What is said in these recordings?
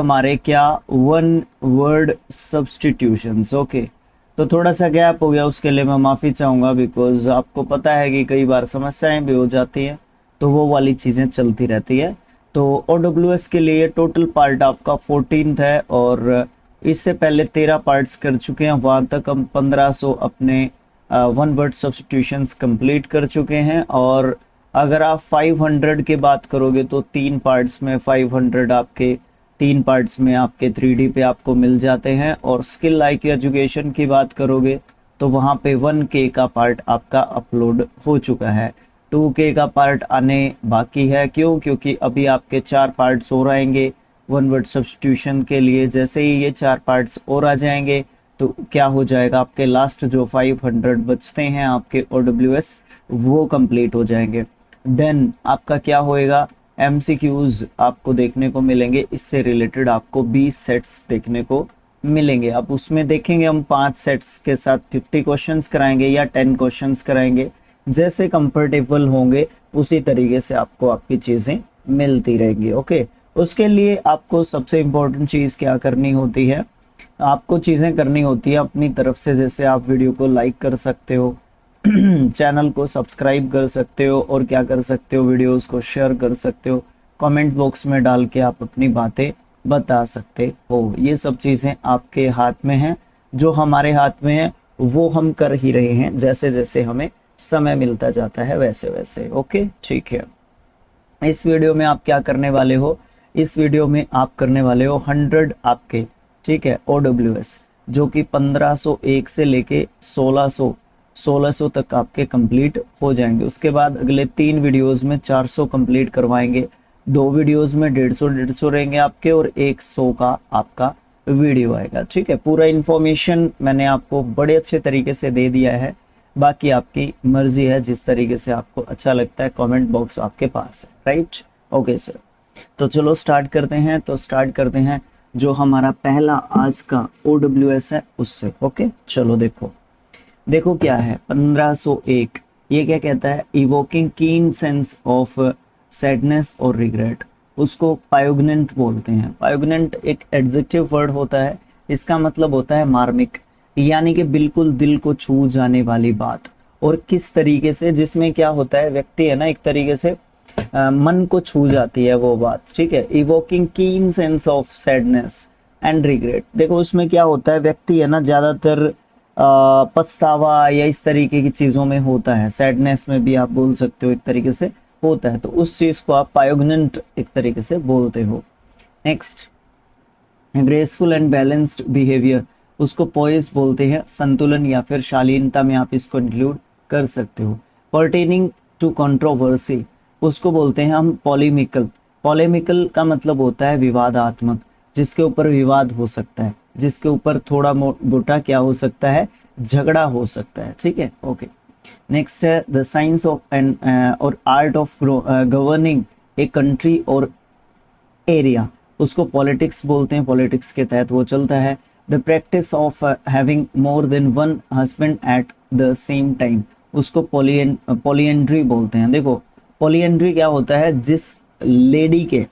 हमारे क्या one word substitutions. Okay, तो थोड़ा सा गैप हो गया, उसके लिए मैं माफ़ी चाहूँगा, बिकॉज आपको पता है कि कई बार समस्याएं भी हो जाती हैं, तो वो वाली चीज़ें चलती रहती है। तो OWS के लिए टोटल पार्ट आपका 14th है, और इससे पहले 13 पार्ट्स कर चुके हैं। वहाँ तक हम 1500 अपने वन वर्ड सब्स्टिट्यूशंस कंप्लीट कर चुके हैं। और अगर आप 500 की बात करोगे तो 3 पार्ट्स में 500 आपके 3 पार्ट्स में आपके 3D पे आपको मिल जाते हैं। और स्किल लाइक एजुकेशन की बात करोगे तो वहाँ पे 1K का पार्ट आपका अपलोड हो चुका है। 2K का पार्ट आने बाकी है। क्यों? क्योंकि अभी आपके 4 पार्ट्स और आएंगे वन वर्ड सब्स्टिट्यूशन के लिए। जैसे ही ये 4 पार्ट्स और आ जाएंगे तो क्या हो जाएगा, आपके लास्ट जो 500 बचते हैं आपके OWS, वो कंप्लीट हो जाएंगे। देन आपका क्या होएगा, MCQs आपको देखने को मिलेंगे। इससे रिलेटेड आपको 20 सेट्स देखने को मिलेंगे। अब उसमें देखेंगे हम 5 सेट्स के साथ 50 क्वेश्चंस कराएंगे या 10 क्वेश्चंस कराएंगे, जैसे कंफर्टेबल होंगे उसी तरीके से आपको आपकी चीज़ें मिलती रहेंगी। ओके, उसके लिए आपको सबसे इम्पोर्टेंट चीज़ क्या करनी होती है, आपको चीज़ें करनी होती है अपनी तरफ से। जैसे आप वीडियो को लाइक कर सकते हो, चैनल को सब्सक्राइब कर सकते हो, और क्या कर सकते हो, वीडियोस को शेयर कर सकते हो, कमेंट बॉक्स में डाल के आप अपनी बातें बता सकते हो। ये सब चीज़ें आपके हाथ में हैं। जो हमारे हाथ में है वो हम कर ही रहे हैं, जैसे जैसे हमें समय मिलता जाता है वैसे वैसे। ओके, ठीक है। इस वीडियो में आप क्या करने वाले हो, इस वीडियो में आप करने वाले हो 100 आपके, ठीक है, OWS, जो कि 1501 से लेके 1600 तक आपके कंप्लीट हो जाएंगे। उसके बाद अगले 3 वीडियोस में 400 कंप्लीट करवाएंगे। 2 वीडियोस में 150 रहेंगे आपके, और 100 का आपका वीडियो आएगा। ठीक है, पूरा इन्फॉर्मेशन मैंने आपको बड़े अच्छे तरीके से दे दिया है। बाकी आपकी मर्जी है, जिस तरीके से आपको अच्छा लगता है। कमेंट बॉक्स आपके पास है, राइट? ओके सर, तो चलो स्टार्ट करते हैं। तो स्टार्ट करते हैं जो हमारा पहला आज का OWS है उससे। ओके, चलो देखो क्या है 1501। ये क्या कहता है, इवोकिंग कीन सेंस ऑफ सैडनेस और रिग्रेट। उसको पायोग्नेंट बोलते हैं। पायोग्नेंट एक एडजेक्टिव वर्ड होता है, इसका मतलब होता है मार्मिक, यानी कि बिल्कुल दिल को छू जाने वाली बात। और किस तरीके से, जिसमें क्या होता है, व्यक्ति है ना, एक तरीके से मन को छू जाती है वो बात। ठीक है, इवोकिंग कीन sense of sadness and regret. देखो उसमें क्या होता है, व्यक्ति है ना ज़्यादातर पछतावा या इस तरीके की चीज़ों में होता है। सैडनेस में भी आप बोल सकते हो, एक तरीके से होता है, तो उस चीज़ को आप पायोग्नेंट एक तरीके से बोलते हो। Next, graceful and balanced behaviour, उसको पोइस बोलते हैं। संतुलन या फिर शालीनता में आप इसको इंक्लूड कर सकते हो। पर्टेनिंग टू कंट्रोवर्सी, उसको बोलते हैं हम पॉलेमिकल। पॉलेमिकल का मतलब होता है विवादात्मक, जिसके ऊपर विवाद हो सकता है, जिसके ऊपर थोड़ा मोटा क्या हो सकता है, झगड़ा हो सकता है। ठीक है, ओके। नेक्स्ट है द साइंस ऑफ एंड और art of governing a country और एरिया, उसको पॉलिटिक्स बोलते हैं। पॉलिटिक्स के तहत वो चलता है। The practice of having more than one husband at the same time, उसको पॉलीएंड्री बोलते हैं। देखो पॉलीएंड्री क्या होता है, जिस लेडी के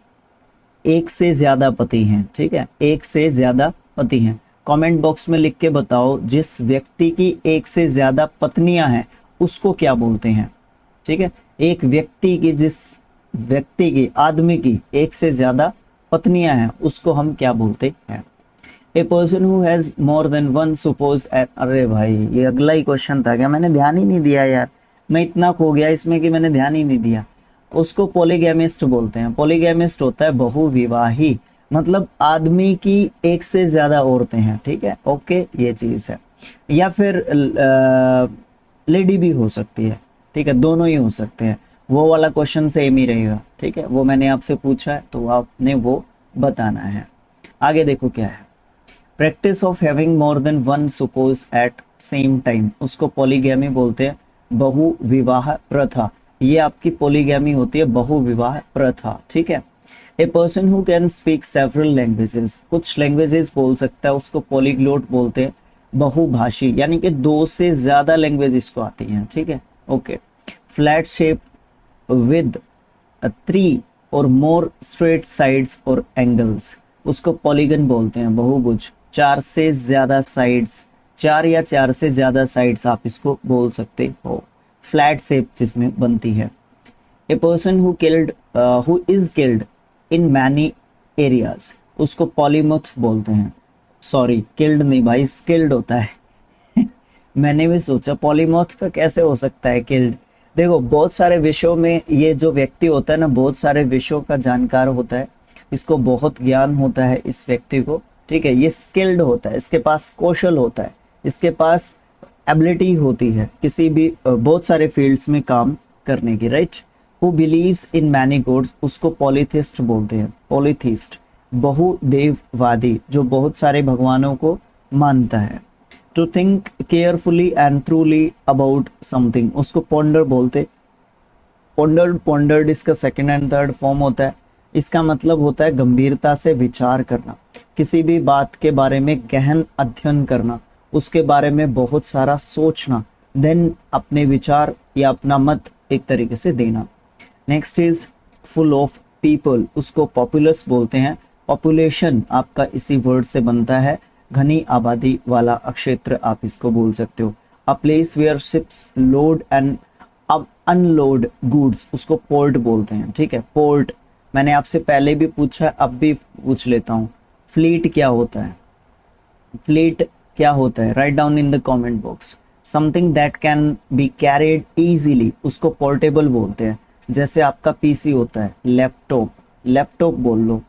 एक से ज्यादा पति हैं। ठीक है, एक से ज्यादा पति हैं। कमेंट बॉक्स में लिख के बताओ, जिस व्यक्ति की एक से ज्यादा पत्नियां हैं उसको क्या बोलते हैं। ठीक है, एक व्यक्ति की, जिस व्यक्ति की, आदमी की एक से ज्यादा पत्नियां हैं, उसको हम क्या बोलते हैं। A person who has more than one spouse at, अरे भाई ये अगला ही क्वेश्चन था क्या, मैंने ध्यान ही नहीं दिया यार, मैं इतना खो गया इसमें कि मैंने ध्यान ही नहीं दिया। उसको पॉलीगैमिस्ट बोलते हैं। पॉलीगैमिस्ट होता है बहुविवाही, मतलब आदमी की एक से ज्यादा औरतें हैं। ठीक है, ओके, ये चीज है। या फिर लेडी भी हो सकती है। ठीक है, दोनों ही हो सकते हैं। वो वाला क्वेश्चन सेम ही रहेगा। ठीक है, वो मैंने आपसे पूछा है तो आपने वो बताना है। आगे देखो क्या है, practice of having more than one spouse at same time, उसको पॉलीगैमी बोलते हैं। बहुविवाह प्रथा, ये आपकी पॉलीगैमी होती है, बहुविवाह प्रथा। ठीक है, a person who can speak several languages, कुछ लैंग्वेजेस बोल सकता है, उसको पॉलीग्लोट बोलते हैं। बहुभाषी, यानी कि 2 से ज्यादा लैंग्वेज इसको आती हैं। ठीक है, ओके। फ्लैट शेप विद 3 और मोर स्ट्रेट साइड्स और एंगल्स, उसको पॉलीगन बोलते हैं, बहुभुज, 4 से ज़्यादा साइड्स, 4 या 4 से ज़्यादा साइड्स आप इसको बोल सकते हो, फ्लैट शेप जिसमें बनती है। A person who is killed in many areas, उसको पॉलीमॉर्फ बोलते हैं। सॉरी, किल्ड नहीं भाई, स्किल्ड होता है। मैंने भी सोचा पॉलीमॉर्फ का कैसे हो सकता है किल्ड। देखो बहुत सारे विषयों में ये जो व्यक्ति होता है ना, बहुत सारे विषयों का जानकार होता है, इसको बहुत ज्ञान होता है इस व्यक्ति को, ठीक है। ये स्किल्ड होता है, इसके पास कौशल होता है, इसके पास एबिलिटी होती है किसी भी बहुत सारे फील्ड्स में काम करने की, right. Who believes in many gods, उसको पॉलीथिस्ट बोलते हैं, पॉलीथिस्ट, बहुदेववादी, जो बहुत सारे भगवानों को मानता है। To think carefully and truly about something, उसको पॉन्डर बोलते। पॉन्डर्ड इसका सेकंड एंड थर्ड फॉर्म होता है। इसका मतलब होता है गंभीरता से विचार करना, किसी भी बात के बारे में गहन अध्ययन करना, उसके बारे में बहुत सारा सोचना, देन अपने विचार या अपना मत एक तरीके से देना। Next is full of people, उसको पॉपुलस बोलते हैं। पॉपुलेशन आपका इसी वर्ड से बनता है, घनी आबादी वाला क्षेत्र आप इसको बोल सकते हो। A place where ships load and uh unload goods, उसको पोर्ट बोलते हैं, ठीक है। पोर्ट मैंने आपसे पहले भी पूछा, अब भी पूछ लेता हूँ, फ्लीट क्या होता है? फ्लीट क्या होता है? Write down in the comment box. Something that can be carried easily, उसको पोर्टेबल बोलते हैं। जैसे आपका पीसी होता है, लैपटॉप, लैपटॉप बोल लो,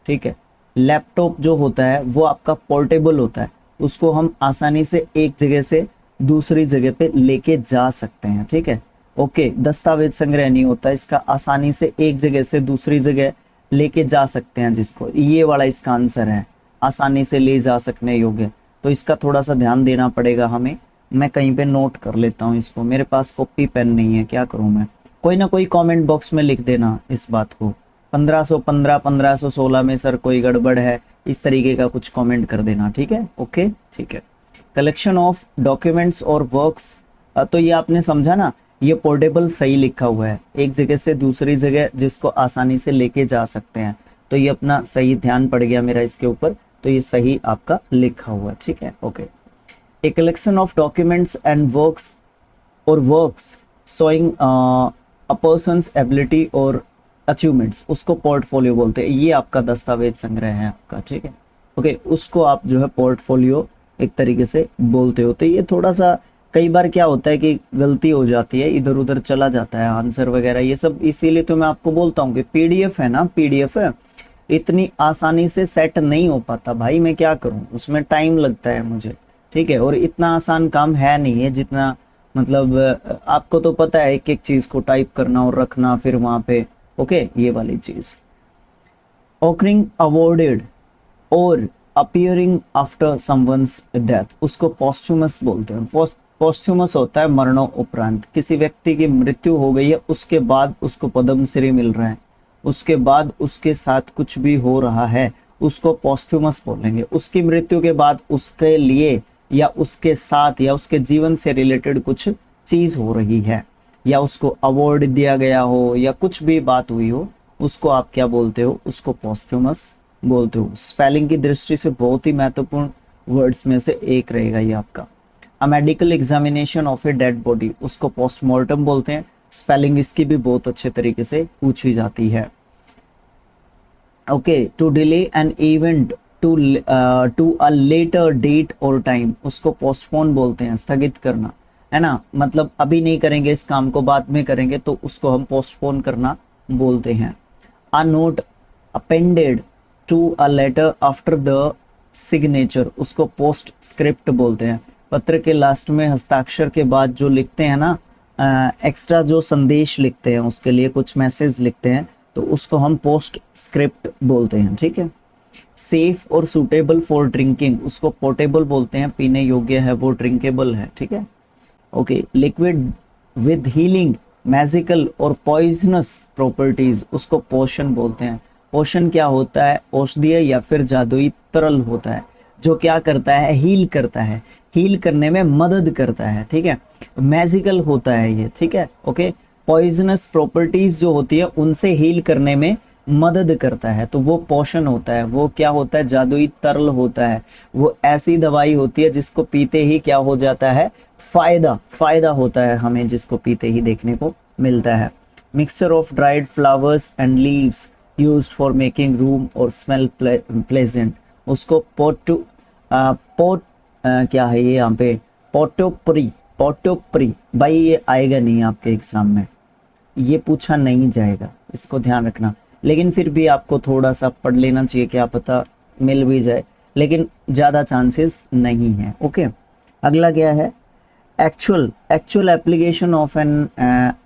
ठीक है। लैपटॉप जो होता है वो आपका पोर्टेबल होता है, उसको हम आसानी से एक जगह से दूसरी जगह पे लेके जा सकते हैं, ठीक है। ओके, दस्तावेज संग्रह नहीं होता इसका, आसानी से एक जगह से दूसरी जगह लेके जा सकते हैं, जिसको ये वाला इसका आंसर है, आसानी से ले जा सकने योग्य। तो इसका थोड़ा सा ध्यान देना पड़ेगा हमें। मैं कहीं पे नोट कर लेता हूँ इसको, मेरे पास कॉपी पेन नहीं है, क्या करूँ मैं। कोई ना कोई कमेंट बॉक्स में लिख देना इस बात को। 1515 1516 में सर कोई गड़बड़ है, इस तरीके का कुछ कमेंट कर देना, ठीक है। ओके, ठीक है। कलेक्शन ऑफ डॉक्यूमेंट्स और वर्क्स, तो ये आपने समझा ना, ये पोर्टेबल सही लिखा हुआ है, एक जगह से दूसरी जगह जिसको आसानी से लेके जा सकते हैं। तो ये अपना सही ध्यान पड़ गया मेरा इसके ऊपर, तो ये सही आपका लिखा हुआ है, ठीक है। Okay, a collection of documents and works और works showing a person's ability और अचीवमेंट्स, उसको पोर्टफोलियो बोलते हैं। ये आपका दस्तावेज संग्रह है आपका, ठीक है। ओके, उसको आप जो है पोर्टफोलियो एक तरीके से बोलते हो। तो ये थोड़ा सा कई बार क्या होता है कि गलती हो जाती है, इधर उधर चला जाता है आंसर वगैरह ये सब, इसीलिए तो मैं आपको बोलता हूँ कि पीडीएफ है ना, पीडीएफ है, इतनी आसानी से सेट नहीं हो पाता भाई, मैं क्या करूँ, उसमें टाइम लगता है मुझे, ठीक है। और इतना आसान काम है नहीं है जितना, मतलब आपको तो पता है एक एक चीज को टाइप करना और रखना फिर वहां पे, ओके, ये वाली चीज। ऑकरिंग अवॉर्डेड और अपीयरिंग आफ्टर समवंस डेथ, उसको पॉस्थुमस बोलते हैं। पॉस्थुमस होता है मरणों उपरांत, किसी व्यक्ति की मृत्यु हो गई है उसके बाद उसको पद्मश्री मिल रहा है, उसके बाद उसके साथ कुछ भी हो रहा है, उसको पॉस्थुमस बोलेंगे। उसकी मृत्यु के बाद उसके लिए या उसके साथ या उसके जीवन से रिलेटेड कुछ चीज हो रही है, या उसको अवार्ड दिया गया हो या कुछ भी बात हुई हो, उसको आप क्या बोलते हो, उसको पॉस्थुमस बोलते हो। स्पेलिंग की दृष्टि से बहुत ही महत्वपूर्ण वर्ड्स में से एक रहेगा ये आपका। A medical examination of a dead body, उसको पोस्टमार्टम बोलते हैं। स्पेलिंग इसकी भी बहुत अच्छे तरीके से पूछी जाती है। Okay, to delay an event to a later date और टाइम, उसको पोस्टपोन बोलते हैं, स्थगित करना, है ना। मतलब अभी नहीं करेंगे इस काम को, बाद में करेंगे, तो उसको हम पोस्टपोन करना बोलते हैं। A note appended to a letter after the signature, उसको पोस्ट स्क्रिप्ट बोलते हैं। पत्र के लास्ट में हस्ताक्षर के बाद जो लिखते हैं ना, एक्स्ट्रा जो संदेश लिखते हैं, उसके लिए कुछ मैसेज लिखते हैं, तो उसको हम पोस्ट स्क्रिप्ट बोलते हैं, ठीक है। सेफ और सुटेबल फॉर ड्रिंकिंग, उसको पोर्टेबल बोलते हैं, पीने योग्य है, वो ड्रिंकेबल है, ठीक है। Okay, liquid with healing, magical और पॉइजनस प्रॉपर्टीज, उसको पोशन बोलते हैं। पोशन क्या होता है? औषधीय या फिर जादुई तरल होता है, जो क्या करता है, हील करता है, हील करने में मदद करता है, ठीक है। मैजिकल होता है ये, ठीक है। ओके, पॉइजनस प्रॉपर्टीज जो होती है उनसे हील करने में मदद करता है, तो वो पोषण होता है, वो क्या होता है, जादुई तरल होता है, वो ऐसी दवाई होती है जिसको पीते ही क्या हो जाता है, फायदा फायदा होता है हमें, जिसको पीते ही देखने को मिलता है। Mixture of dried flowers and leaves used for making room और स्मेल प्लेजेंट, उसको पोट क्या है ये यहाँ पे, पोटोपरी, पोटोपरी भाई ये आएगा नहीं आपके एग्जाम में, ये पूछा नहीं जाएगा, इसको ध्यान रखना, लेकिन फिर भी आपको थोड़ा सा पढ़ लेना चाहिए, क्या पता मिल भी जाए, लेकिन ज़्यादा चांसेस नहीं है। ओके, अगला क्या है, actual application of an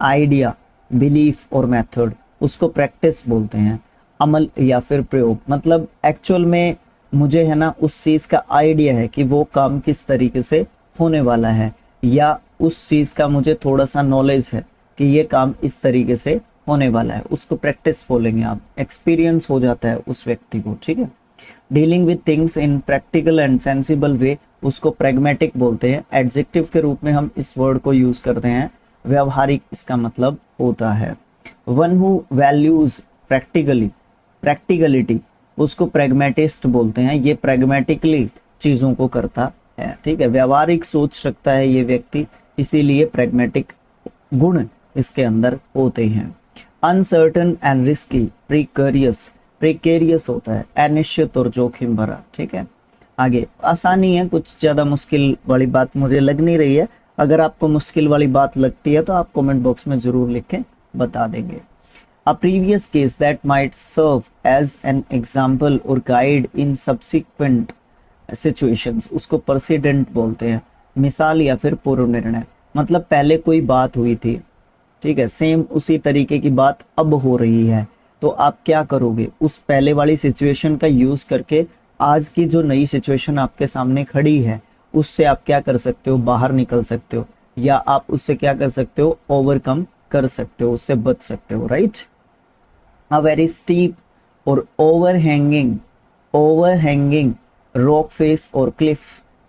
idea, belief और मेथड, उसको प्रैक्टिस बोलते हैं, अमल या फिर प्रयोग, मतलब एक्चुअल में मुझे है ना उस चीज़ का आइडिया है कि वो काम किस तरीके से होने वाला है, या उस चीज़ का मुझे थोड़ा सा नॉलेज है कि ये काम इस तरीके से होने वाला है, उसको प्रैक्टिस बोलेंगे आप, एक्सपीरियंस हो जाता है उस व्यक्ति को, ठीक है। Dealing with things in practical and sensible way, उसको प्रैग्मेटिक बोलते हैं। एडजेक्टिव के रूप में हम इस वर्ड को यूज करते हैं, व्यवहारिक इसका मतलब होता है। वन हु वैल्यूज प्रैक्टिकलिटी, उसको प्रैग्मेटिस्ट बोलते हैं, ये प्रैग्मेटिकली चीज़ों को करता है, ठीक है, व्यवहारिक सोच रखता है ये व्यक्ति, इसीलिए प्रैग्मेटिक गुण इसके अंदर होते हैं। अनसर्टन एंड रिस्की, प्रिकेरियस होता है, अनिश्चित और जोखिम भरा, ठीक है। आगे आसानी है, कुछ ज़्यादा मुश्किल वाली बात मुझे लग नहीं रही है, अगर आपको मुश्किल वाली बात लगती है तो आप कमेंट बॉक्स में ज़रूर लिख के बता देंगे। A previous case that might serve as an example or guide in subsequent situations, उसको precedent बोलते हैं, मिसाल या फिर पूर्व निर्णय, मतलब पहले कोई बात हुई थी, ठीक है, सेम उसी तरीके की बात अब हो रही है, तो आप क्या करोगे, उस पहले वाली सिचुएशन का यूज करके आज की जो नई सिचुएशन आपके सामने खड़ी है उससे आप क्या कर सकते हो, बाहर निकल सकते हो, या आप उससे क्या कर सकते हो, ओवरकम कर सकते हो, उससे बच सकते हो, right. A very steep or overhanging rock face or cliff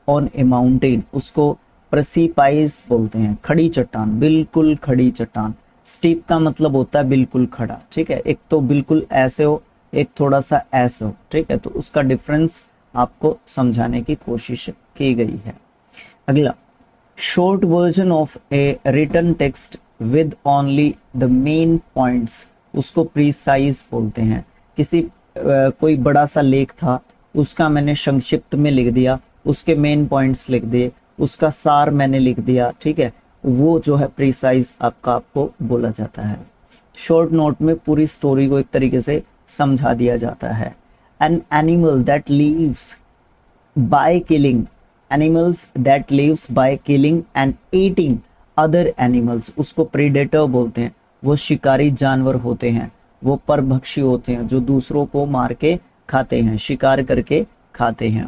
on a mountain, उसको precipice बोलते हैं, खड़ी चट्टान, बिल्कुल खड़ी चट्टान। स्टीप का मतलब होता है बिल्कुल खड़ा, ठीक है, एक तो बिल्कुल ऐसे हो, एक थोड़ा सा ऐसे हो, ठीक है, तो उसका डिफरेंस आपको समझाने की कोशिश की गई है। अगला, short version of a written text with only the main points, उसको प्रीसाइज बोलते हैं। किसी कोई बड़ा सा लेख था, उसका मैंने संक्षिप्त में लिख दिया, उसके मेन पॉइंट्स लिख दिए, उसका सार मैंने लिख दिया, ठीक है, वो जो है प्रीसाइज आपको बोला जाता है। शॉर्ट नोट में पूरी स्टोरी को एक तरीके से समझा दिया जाता है। An animal that lives by killing, animals that lives by killing and eating other animals, उसको प्रीडेटर बोलते हैं, वो शिकारी जानवर होते हैं, वो परभक्षी होते हैं, जो दूसरों को मार के खाते हैं, शिकार करके खाते हैं।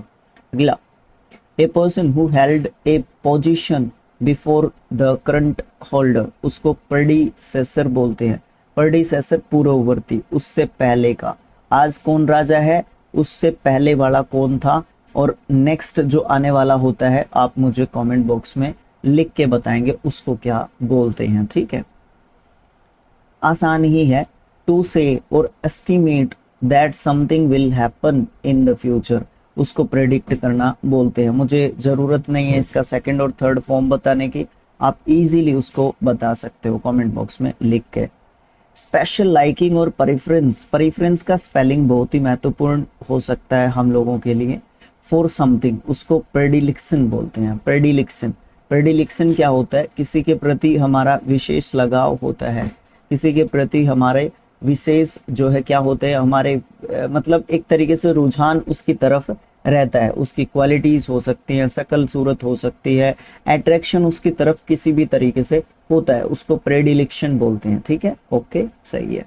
अगला, ए person who held A position before the current holder, उसको प्रेडिसेसर बोलते हैं, प्रेडिसेसर पूर्ववर्ती, उससे पहले का, आज कौन राजा है, उससे पहले वाला कौन था, और नेक्स्ट जो आने वाला होता है आप मुझे कमेंट बॉक्स में लिख के बताएंगे उसको क्या बोलते हैं, ठीक है। आसान ही है, टू से और estimate that something will happen in the future, उसको प्रेडिक्ट करना बोलते हैं। मुझे ज़रूरत नहीं है इसका सेकंड और थर्ड फॉर्म बताने की, आप इजीली उसको बता सकते हो कमेंट बॉक्स में लिख के। स्पेशल लाइकिंग और प्रेफरेंस, प्रेफरेंस का स्पेलिंग बहुत ही महत्वपूर्ण हो सकता है हम लोगों के लिए। फॉर समथिंग, उसको प्रेडिलिक्शन बोलते हैं, प्रेडिलिक्शन। प्रेडिलिक्शन क्या होता है, किसी के प्रति हमारा विशेष लगाव होता है, किसी के प्रति हमारे विशेष जो है क्या होते हैं, हमारे मतलब एक तरीके से रुझान उसकी तरफ रहता है, उसकी क्वालिटीज हो सकती हैं, शकल सूरत हो सकती है, अट्रैक्शन उसकी तरफ किसी भी तरीके से होता है, उसको प्रेडिलिक्शन बोलते हैं, ठीक है, ओके, सही है।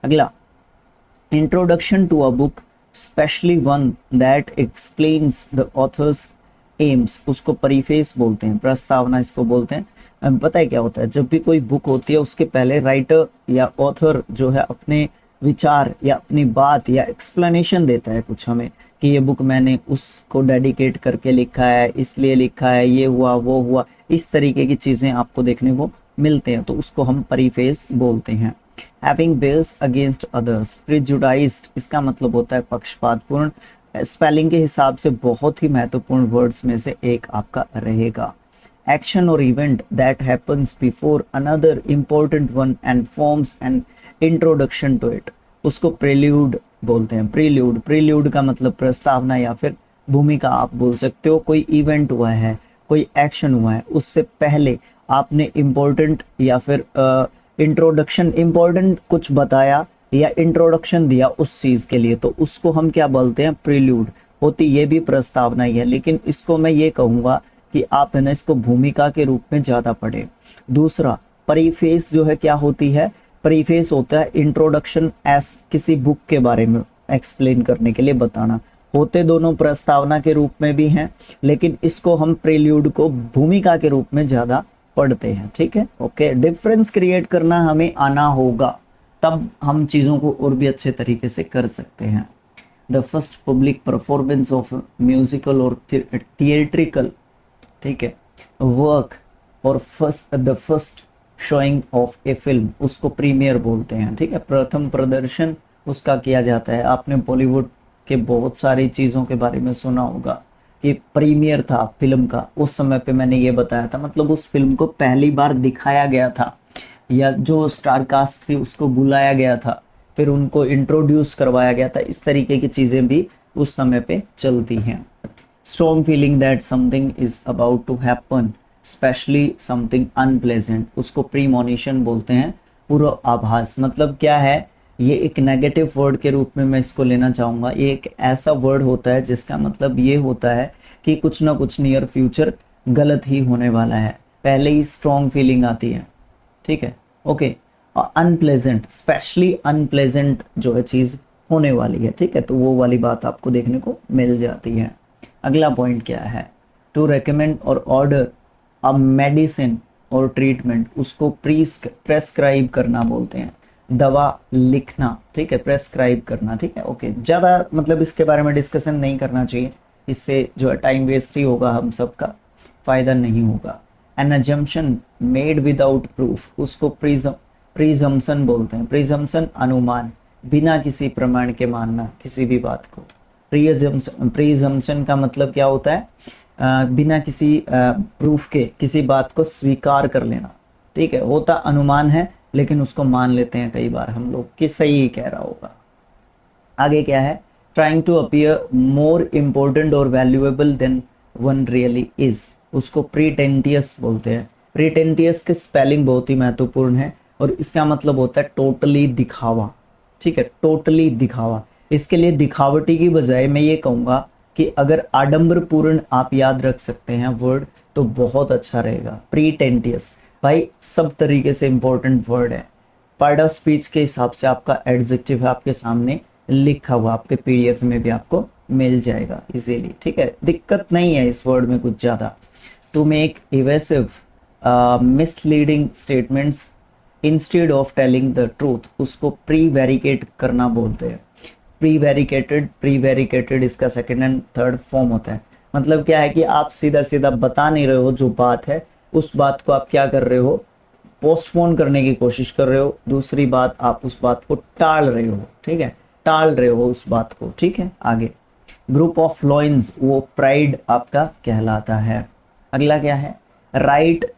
अगला, introduction to a book, specially one that explains the author's aims, उसको प्रीफेस बोलते हैं, प्रस्तावना इसको बोलते हैं। पता है क्या होता है, जब भी कोई बुक होती है उसके पहले राइटर या ऑथर जो है अपने विचार या अपनी बात या एक्सप्लेनेशन देता है कुछ हमें, कि ये बुक मैंने उसको डेडिकेट करके लिखा है, इसलिए लिखा है, ये हुआ वो हुआ, इस तरीके की चीज़ें आपको देखने को मिलते हैं, तो उसको हम प्रीफेस बोलते हैं। Having base against others, prejudiced इसका मतलब होता है पक्षपातपूर्ण। स्पेलिंग के हिसाब से बहुत ही महत्वपूर्ण वर्ड्स में से एक आपका रहेगा। एक्शन और event that happens before another important one and forms an introduction to it, उसको प्रेल्यूड बोलते हैं। प्रील्यूड, प्रील्यूड का मतलब प्रस्तावना या फिर भूमिका आप बोल सकते हो। कोई इवेंट हुआ है, कोई एक्शन हुआ है, उससे पहले आपने इम्पोर्टेंट या फिर इंट्रोडक्शन, इम्पोर्टेंट कुछ बताया या इंट्रोडक्शन दिया उस चीज़ के लिए, तो उसको हम क्या बोलते हैं, प्रील्यूड। होती ये भी प्रस्तावना ही है, लेकिन इसको मैं ये कहूँगा कि आप है ना इसको भूमिका के रूप में ज़्यादा पढ़ें। दूसरा, परिफेस जो है क्या होती है, परिफेस होता है इंट्रोडक्शन एस, किसी बुक के बारे में एक्सप्लेन करने के लिए बताना। होते दोनों प्रस्तावना के रूप में भी हैं, लेकिन इसको हम प्रील्यूड को भूमिका के रूप में ज़्यादा पढ़ते हैं। ठीक है, ओके। डिफरेंस क्रिएट करना हमें आना होगा, तब हम चीज़ों को और भी अच्छे तरीके से कर सकते हैं। The first public performance of musical और थिएट्रिकल, ठीक है, वर्क और the first showing off A film, उसको प्रीमियर बोलते हैं। ठीक है, प्रथम प्रदर्शन उसका किया जाता है। आपने बॉलीवुड के बहुत सारी चीज़ों के बारे में सुना होगा कि प्रीमियर था फिल्म का, उस समय पे मैंने ये बताया था, मतलब उस फिल्म को पहली बार दिखाया गया था, या जो स्टार कास्ट थी उसको बुलाया गया था, फिर उनको इंट्रोड्यूस करवाया गया था। इस तरीके की चीज़ें भी उस समय पे चलती हैं। Strong feeling that something is about to happen, specially something unpleasant, उसको प्रीमोनिशन बोलते हैं, पूर्व आभास। मतलब क्या है, ये एक नेगेटिव वर्ड के रूप में मैं इसको लेना चाहूँगा। ये एक ऐसा वर्ड होता है जिसका मतलब ये होता है कि कुछ ना कुछ नियर फ्यूचर गलत ही होने वाला है, पहले ही स्ट्रॉन्ग फीलिंग आती है। ठीक है, ओके। और अनप्लेजेंट, स्पेशली अनप्लेजेंट जो है चीज़ होने वाली है। ठीक है, तो वो वाली बात आपको देखने को मिल जाती है। अगला पॉइंट क्या है, टू रेकमेंड और ऑर्डर अ मेडिसिन और ट्रीटमेंट, उसको प्रेस्क्राइब करना बोलते हैं, दवा लिखना। ठीक है, प्रेस्क्राइब करना। ठीक है, ओके। ज़्यादा मतलब इसके बारे में डिस्कशन नहीं करना चाहिए, इससे जो है टाइम वेस्ट ही होगा, हम सबका फ़ायदा नहीं होगा। N assumption made without proof, उसको प्रिजम्पशन बोलते हैं। प्रिजम्पशन अनुमान, बिना किसी प्रमाण के मानना किसी भी बात को। प्रिजम्पशन का मतलब क्या होता है, बिना किसी प्रूफ के किसी बात को स्वीकार कर लेना। ठीक है, होता अनुमान है लेकिन उसको मान लेते हैं कई बार हम लोग कि सही ही कह रहा होगा। आगे क्या है, trying to appear more important और valuable than one really is, उसको प्रीटेंटियस बोलते हैं। प्रीटेंटियस की स्पेलिंग बहुत ही महत्वपूर्ण है और इसका मतलब होता है टोटली दिखावा। ठीक है, टोटली दिखावा। इसके लिए दिखावटी की बजाय मैं ये कहूँगा कि अगर आडंबरपूर्ण आप याद रख सकते हैं वर्ड तो बहुत अच्छा रहेगा। प्रीटेंटियस भाई सब तरीके से इंपॉर्टेंट वर्ड है। पार्ट ऑफ स्पीच के हिसाब से आपका एडजेक्टिव है आपके सामने लिखा हुआ, आपके पीडीएफ में भी आपको मिल जाएगा इजीली। ठीक है, दिक्कत नहीं है इस वर्ड में कुछ ज़्यादा। To make evasive misleading statements instead of telling the truth, उसको प्रीवेरिकेट करना बोलते हैं। प्रीवेरिकेटेड इसका सेकेंड एंड थर्ड फॉर्म होता है। मतलब क्या है कि आप सीधा सीधा बता नहीं रहे हो जो बात है, उस बात को आप क्या कर रहे हो, पोस्टपोन करने की कोशिश कर रहे हो। दूसरी बात, आप उस बात को टाल रहे हो। ठीक है, टाल रहे हो उस बात को। ठीक है, आगे ग्रुप ऑफ लॉइंस, वो प्राइड आपका कहलाता है। अगला क्या है, राइट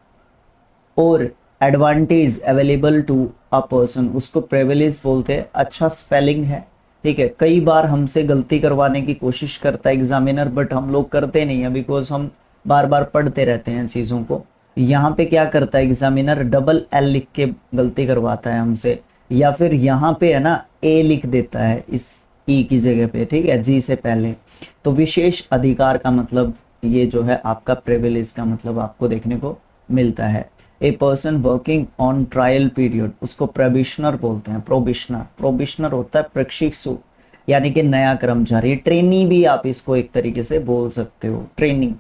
और advantage available to a person, उसको प्रिविलेज बोलते हैं। अच्छा स्पेलिंग है। ठीक है, कई बार हमसे गलती करवाने की कोशिश करता है एग्जामिनर, बट हम लोग करते नहीं है बिकॉज हम बार बार पढ़ते रहते हैं चीज़ों को। यहाँ पे क्या करता है एग्जामिनर, डबल एल लिख के गलती करवाता है हमसे, या फिर यहाँ पे है ना ए लिख देता है इस ई की जगह पे। ठीक है, जी से पहले। तो विशेष अधिकार का मतलब ये जो है आपका प्रिविलेज का मतलब आपको देखने को मिलता है। A person working on trial period, उसको प्रोबिशनर बोलते हैं। प्रोबिशनर होता है प्रशिक्षु, यानी कि नया कर्मचारी। ट्रेनी भी आप इसको एक तरीके से बोल सकते हो, ट्रेनिंग।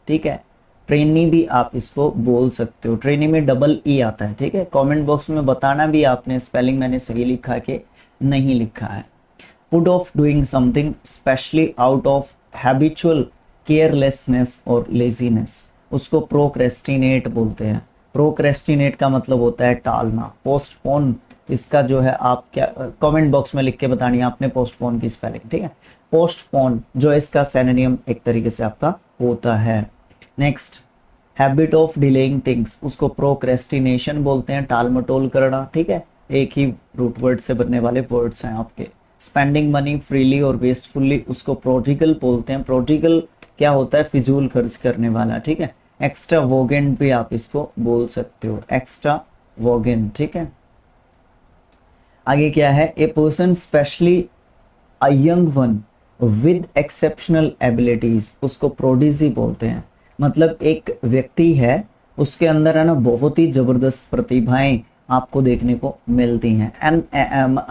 ठीक है, ट्रेनी भी आप इसको बोल सकते हो। ट्रेनी में डबल ई आता है। ठीक है, कमेंट बॉक्स में बताना भी आपने स्पेलिंग मैंने सही लिखा है कि नहीं लिखा है। Put off doing something specially out of habitual carelessness और लेजीनेस, उसको प्रोक्रेस्टिनेट बोलते हैं। प्रोक्रेस्टिनेट का मतलब होता है टालना। पोस्टपोन इसका जो है आप क्या कमेंट बॉक्स में लिख के बतानी है आपने पोस्टपोन की स्पेलिंग, ठीक है। पोस्टपोन जो है इसका सिनोनिम एक तरीके से आपका होता है। Next, habit of delaying things, उसको प्रोक्रेस्टिनेशन बोलते हैं, टाल मटोल करना, ठीक है। एक ही रूट वर्ड से बनने वाले वर्ड्स हैं आपके। स्पेंडिंग मनी फ्रीली और वेस्टफुली, उसको प्रोडिगल बोलते हैं। प्रोडिगल क्या होता है, फिजूल खर्च करने वाला, ठीक है। एक्स्ट्रा वोगेंट भी आप इसको बोल सकते हो, एक्स्ट्रा वोगेंट, ठीक है। आगे क्या है, a person specially a young one with exceptional abilities, उसको प्रोडिजी बोलते हैं। मतलब एक व्यक्ति है, उसके अंदर है ना बहुत ही जबरदस्त प्रतिभाएं आपको देखने को मिलती हैं।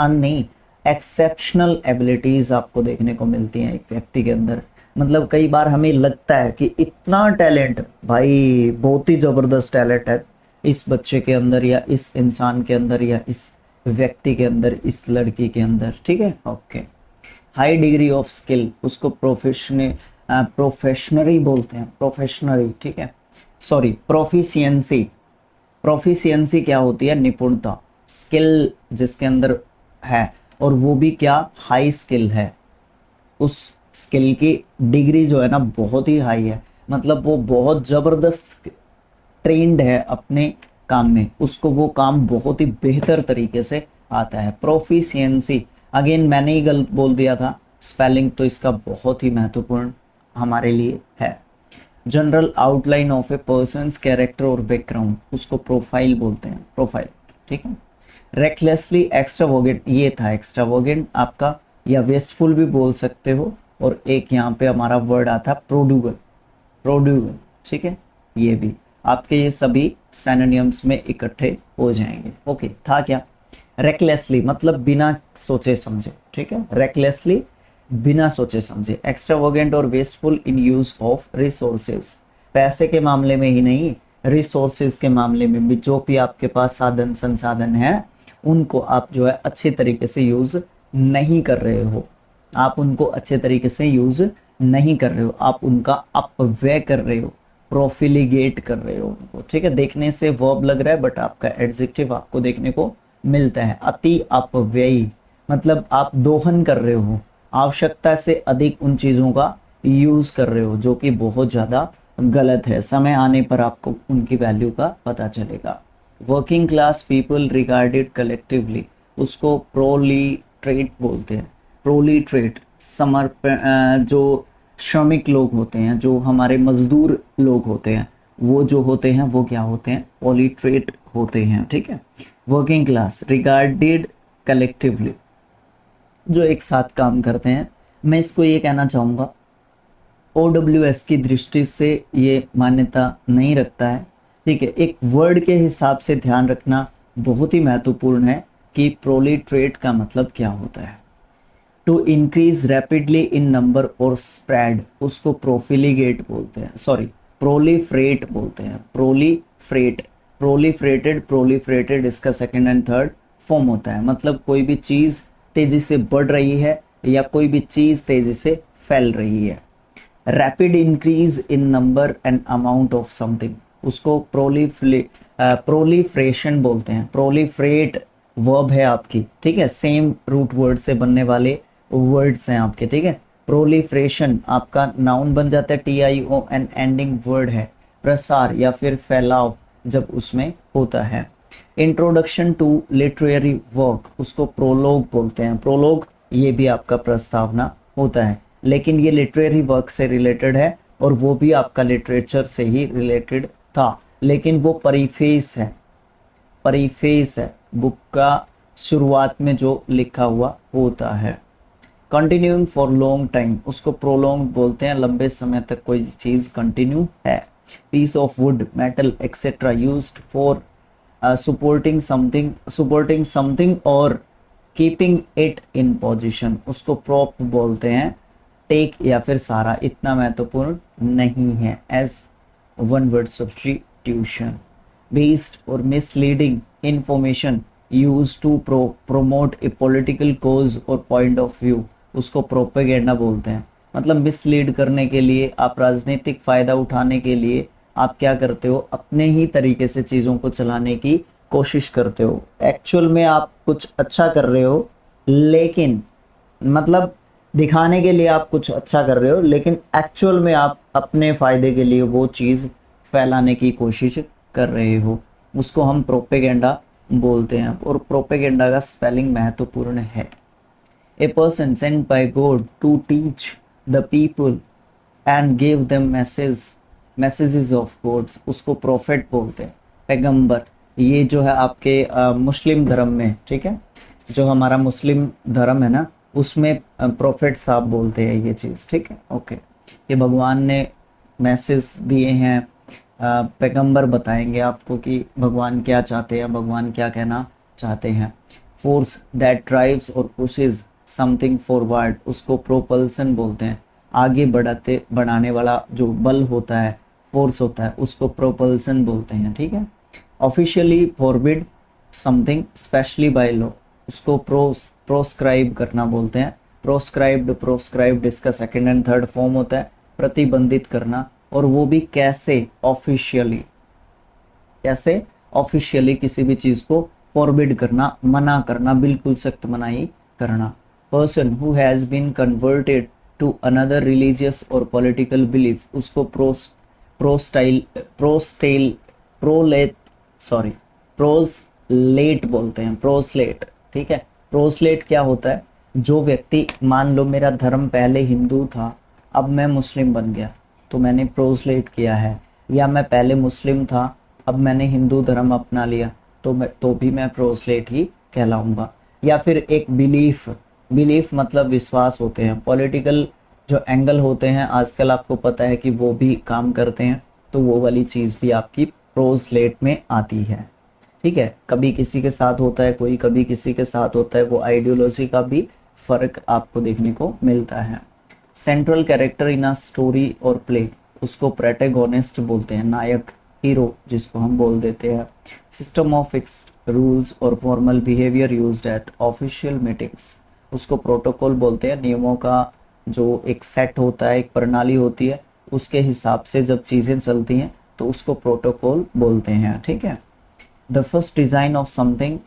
नहीं, एक्सेप्शनल एबिलिटीज आपको देखने को मिलती हैं एक व्यक्ति के अंदर। मतलब कई बार हमें लगता है कि इतना टैलेंट, भाई बहुत ही जबरदस्त टैलेंट है इस बच्चे के अंदर या इस इंसान के अंदर या इस व्यक्ति के अंदर, इस लड़की के अंदर, ठीक है। Okay, high degree of skill, उसको प्रोफेशनरी बोलते हैं, प्रोफेशनरी, ठीक है। Sorry, proficiency. प्रोफिशिएंसी क्या होती है, निपुणता, स्किल जिसके अंदर है और वो भी क्या, हाई स्किल है, उस स्किल की डिग्री जो है ना बहुत ही हाई है, मतलब वो बहुत जबरदस्त ट्रेंड है अपने काम में, उसको वो काम बहुत ही बेहतर तरीके से आता है। प्रोफिशिएंसी, अगेन मैंने ही गलत बोल दिया था, स्पेलिंग तो इसका बहुत ही महत्वपूर्ण हमारे लिए है। General outline of A persons character और बैकग्राउंड, उसको प्रोफाइल बोलते हैं, प्रोफाइल, ठीक है। रेकलेसली एक्स्ट्रावोगेंट, ये था एक्स्ट्रावोगेंट आपका, या वेस्टफुल भी बोल सकते हो। और एक यहाँ पे हमारा वर्ड आता है प्रोड्यूगल, प्रोड्यूगल, ठीक है। ये भी आपके ये सभी सिनोनिम्स में इकट्ठे हो जाएंगे। ओके, था क्या, रेकलेसली मतलब बिना सोचे समझे, ठीक है। रेकलेसली बिना सोचे समझे। एक्स्ट्रावोगेंट और wasteful in use of resources, पैसे के मामले में ही नहीं, रिसोर्सेज के मामले में भी, जो भी आपके पास साधन संसाधन है उनको आप जो है अच्छे तरीके से यूज नहीं कर रहे हो, आप उनको अच्छे तरीके से यूज नहीं कर रहे हो, आप उनका अपव्यय कर रहे हो, प्रोफिलिगेट कर रहे हो उनको, ठीक है। देखने से वर्ब लग रहा है बट आपका एडजेक्टिव आपको देखने को मिलता है, अति अपव्ययी, मतलब आप दोहन कर रहे हो, आवश्यकता से अधिक उन चीज़ों का यूज़ कर रहे हो, जो कि बहुत ज़्यादा गलत है। समय आने पर आपको उनकी वैल्यू का पता चलेगा। Working class people regarded collectively, उसको प्रोलिटरेट बोलते हैं। प्रोलिटरेट जो श्रमिक लोग होते हैं, जो हमारे मजदूर लोग होते हैं, वो जो होते हैं वो क्या होते हैं, प्रोलिटरेट होते हैं, ठीक है। वर्किंग क्लास रिगार्डेड कलेक्टिवली, जो एक साथ काम करते हैं। मैं इसको ये कहना चाहूँगा, OWS की दृष्टि से ये मान्यता नहीं रखता है, ठीक है। एक वर्ड के हिसाब से ध्यान रखना बहुत ही महत्वपूर्ण है कि प्रोलिटरेट का मतलब क्या होता है। To increase rapidly in number और स्प्रेड, उसको प्रोफिलिगेट बोलते हैं, सॉरी प्रोलिफ्रेट बोलते हैं, प्रोलिफ्रेट, प्रोलिफ्रेटेड, प्रोलिफ्रेटेड इसका सेकंड एंड थर्ड फॉर्म होता है। मतलब कोई भी चीज़ तेजी से बढ़ रही है या कोई भी चीज़ तेजी से फैल रही है। Rapid increase in number and amount of something, उसको प्रोलिफ्रेशन बोलते हैं। प्रोलिफ्रेट वर्ब है आपकी, ठीक है, सेम रूट वर्ड से बनने वाले वर्ड्स हैं आपके, ठीक है। प्रोलिफ्रेशन आपका नाउन बन जाता है, TION एंडिंग वर्ड है। प्रसार या फिर फैलाव जब उसमें होता है। इंट्रोडक्शन टू लिटरेरी वर्क, उसको प्रोलोग बोलते हैं। प्रोलोग ये भी आपका प्रस्तावना होता है, लेकिन ये लिटरेरी वर्क से रिलेटेड है और वो भी आपका लिटरेचर से ही रिलेटेड था, लेकिन वो परिफेस है, परिफेस है, बुक का शुरुआत में जो लिखा हुआ होता है। कंटिन्यूइंग फॉर लॉन्ग टाइम, उसको प्रोलॉन्ग बोलते हैं, लंबे समय तक कोई चीज़ कंटिन्यू है। Piece of wood, metal etcetera used for supporting something और keeping it in position, उसको prop बोलते हैं। टेक या फिर सारा इतना महत्वपूर्ण नहीं है as one word substitution. Based और misleading information use to promote a political cause और पॉइंट ऑफ व्यू, उसको प्रोपेगेंडा बोलते हैं। मतलब मिसलीड करने के लिए, आप राजनीतिक फ़ायदा उठाने के लिए आप क्या करते हो, अपने ही तरीके से चीज़ों को चलाने की कोशिश करते हो, एक्चुअल में आप कुछ अच्छा कर रहे हो, लेकिन मतलब दिखाने के लिए आप कुछ अच्छा कर रहे हो, लेकिन एक्चुअल में आप अपने फ़ायदे के लिए वो चीज़ फैलाने की कोशिश कर रहे हो, उसको हम प्रोपेगेंडा बोलते हैं। और प्रोपेगेंडा का स्पेलिंग महत्वपूर्ण है। A person sent by God to teach the people and give them messages of God, उसको प्रोफेट बोलते हैं, पैगंबर। ये जो है आपके मुस्लिम धर्म में, ठीक है, जो हमारा मुस्लिम धर्म है ना, उसमें प्रोफेट साहब बोलते हैं ये चीज़, ठीक है, ओके। ये भगवान ने मैसेज दिए हैं, पैगंबर बताएंगे आपको कि भगवान क्या चाहते हैं, भगवान क्या कहना चाहते हैं। फोर्स दैट ड्राइव्स और पुशेस समथिंग फॉरवर्ड, उसको प्रोपल्सन बोलते हैं, आगे बढ़ाने वाला जो बल होता है, फोर्स होता है, उसको प्रोपल्सन बोलते हैं, ठीक है। Officially forbid something specially by law, उसको प्रोस्क्राइब करना बोलते हैं। प्रोस्क्राइब्ड इसका सेकंड एंड थर्ड फॉर्म होता है, प्रतिबंधित करना, और वो भी कैसे, ऑफिशियली। कैसे? ऑफिशियली किसी भी चीज़ को फॉरबिड करना, मना करना, बिल्कुल सख्त मनाही करना। Person who has been converted to another religious और पॉलिटिकल बिलीफ, उसको प्रोस्लेट बोलते हैं, प्रोस्लेट, ठीक है। प्रोस्लेट क्या होता है? जो व्यक्ति, मान लो मेरा धर्म पहले हिंदू था, अब मैं मुस्लिम बन गया, तो मैंने प्रोस्लेट किया है। या मैं पहले मुस्लिम था, अब मैंने हिंदू धर्म अपना लिया, तो भी मैं प्रोस्लेट ही कहलाऊंगा। या फिर एक बिलीफ मतलब विश्वास होते हैं। पॉलिटिकल जो एंगल होते हैं आजकल आपको पता है कि वो भी काम करते हैं, तो वो वाली चीज़ भी आपकी प्रोस्लेट में आती है, ठीक है। कभी किसी के साथ होता है कोई, कभी किसी के साथ होता है, वो आइडियोलॉजी का भी फर्क आपको देखने को मिलता है। Central character in a story और प्ले, उसको प्रोटैगनिस्ट बोलते हैं, नायक, हीरो जिसको हम बोल देते हैं। सिस्टम ऑफ फिक्स्ड रूल्स और formal behaviour used eight official meetings, उसको प्रोटोकॉल बोलते हैं। नियमों का जो एक सेट होता है, एक प्रणाली होती है, उसके हिसाब से जब चीज़ें चलती हैं तो उसको प्रोटोकॉल बोलते हैं, ठीक है। The first design of something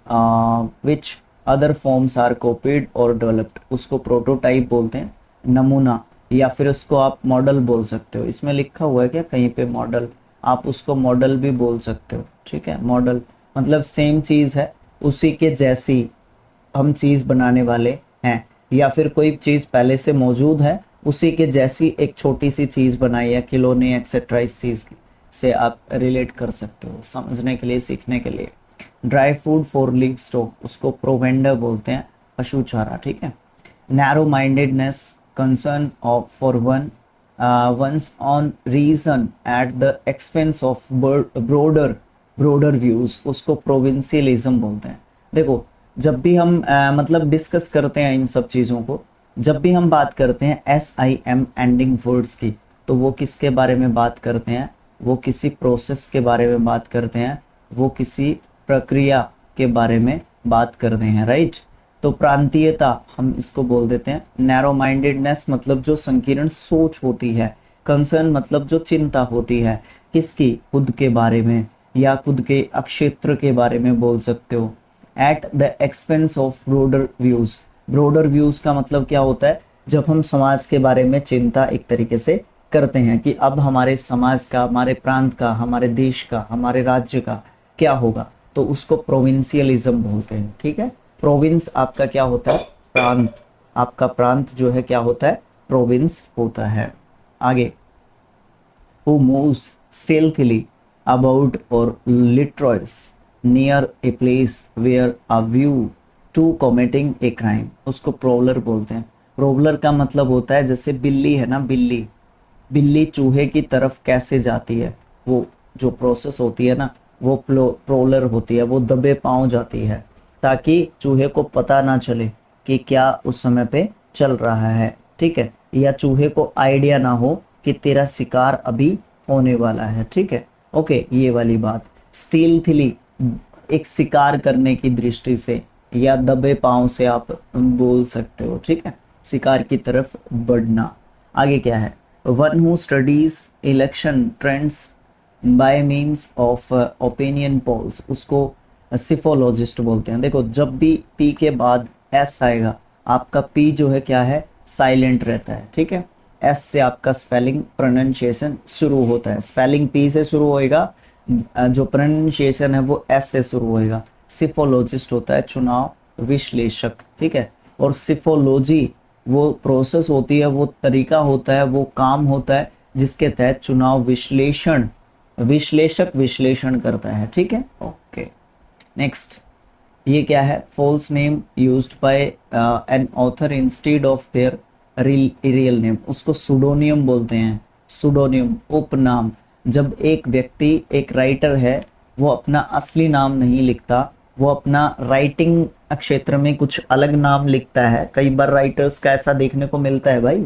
which other forms are copied और डेवलप्ड, उसको प्रोटोटाइप बोलते हैं, नमूना, या फिर उसको आप मॉडल बोल सकते हो। इसमें लिखा हुआ है क्या कहीं पे मॉडल, आप उसको मॉडल भी बोल सकते हो, ठीक है। मॉडल मतलब सेम चीज़ है, उसी के जैसी हम चीज़ बनाने वाले हैं, या फिर कोई चीज़ पहले से मौजूद है, उसी के जैसी एक छोटी सी चीज़ बनाई है, खिलौने एक्सेट्रा, इस चीज़ से आप रिलेट कर सकते हो समझने के लिए, सीखने के लिए। Dry food for livestock, उसको प्रोवेंडर बोलते हैं, पशु चारा, ठीक है। Narrow mindedness, concern of for one's own region at the expense of broader views, उसको प्रोविंशियलिज्म बोलते हैं। देखो जब भी हम मतलब डिस्कस करते हैं इन सब चीज़ों को, जब भी हम बात करते हैं SIM एंडिंग वर्ड्स की, तो वो किसके बारे में बात करते हैं? वो किसी प्रोसेस के बारे में बात करते हैं, वो किसी प्रक्रिया के बारे में बात करते हैं, राइट। तो प्रांतीयता हम इसको बोल देते हैं। नैरो माइंडेडनेस मतलब जो संकीर्ण सोच होती है। कंसर्न मतलब जो चिंता होती है, किसकी? खुद के बारे में, या खुद के क्षेत्र के बारे में बोल सकते हो। Eight the expense of broader views, brother views का मतलब क्या होता है? जब हम समाज के बारे में चिंता एक तरीके से करते हैं कि अब हमारे समाज का, हमारे प्रांत का, हमारे देश का, हमारे राज्य का क्या होगा, तो उसको प्रोविंशियलिज्म बोलते हैं, ठीक है। प्रोविंस आपका क्या होता है? प्रांत। आपका प्रांत जो है क्या होता है? प्रोविंस होता है। आगे, who moves stealthily about or litters near a place where a view to committing a crime, उसको प्रोवलर बोलते हैं। प्रोवलर का मतलब होता है, जैसे बिल्ली है ना, बिल्ली चूहे की तरफ कैसे जाती है, वो जो प्रोसेस होती है ना, वो प्रोवलर होती है, वो दबे पांव जाती है ताकि चूहे को पता ना चले कि क्या उस समय पे चल रहा है, ठीक है, या चूहे को आइडिया ना हो कि तेरा शिकार अभी होने वाला है, ठीक है, ओके। ये वाली बात स्टीलथली, एक शिकार करने की दृष्टि से, या दबे पांव से आप बोल सकते हो, ठीक है, शिकार की तरफ बढ़ना। आगे क्या है? One who studies election trends bye means of opinion polls, उसको सिफोलॉजिस्ट बोलते हैं। देखो जब भी पी के बाद एस आएगा, आपका पी जो है क्या है, साइलेंट रहता है, ठीक है। एस से आपका स्पेलिंग प्रोनाउंसिएशन शुरू होता है, स्पेलिंग पी से शुरू होएगा, जो प्रोनाउंसिएशन है वो एस से शुरू होएगा। सिफोलॉजिस्ट होता है चुनाव विश्लेषक, ठीक है। और सिफोलॉजी वो प्रोसेस होती है, वो तरीका होता है, वो काम होता है जिसके तहत चुनाव विश्लेषक विश्लेषण करता है, ठीक है। ओके नेक्स्ट, ये क्या है, false name used by an author instead of their real name, उसको सुडोनियम बोलते हैं। सुडोनियम उपनाम, जब एक व्यक्ति, एक राइटर है, वो अपना असली नाम नहीं लिखता, वो अपना राइटिंग क्षेत्र में कुछ अलग नाम लिखता है। कई बार राइटर्स का ऐसा देखने को मिलता है भाई,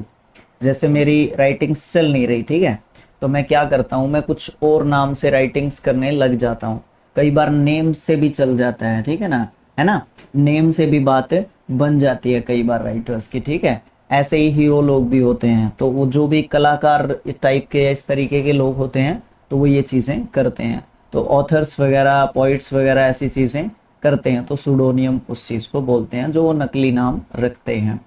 जैसे मेरी राइटिंग्स चल नहीं रही, ठीक है, तो मैं क्या करता हूँ, मैं कुछ और नाम से राइटिंग्स करने लग जाता हूँ। कई बार नेम से भी चल जाता है, ठीक है ना, है ना, नेम से भी बात बन जाती है कई बार राइटर्स की, ठीक है। ऐसे ही हीरो लोग भी होते हैं, तो वो जो भी कलाकार टाइप के इस तरीके के लोग होते हैं, तो वो ये चीज़ें करते हैं। तो ऑथर्स वगैरह, पोइट्स वगैरह ऐसी चीज़ें करते हैं, तो सुडोनियम उस चीज़ को बोलते हैं जो वो नकली नाम रखते हैं।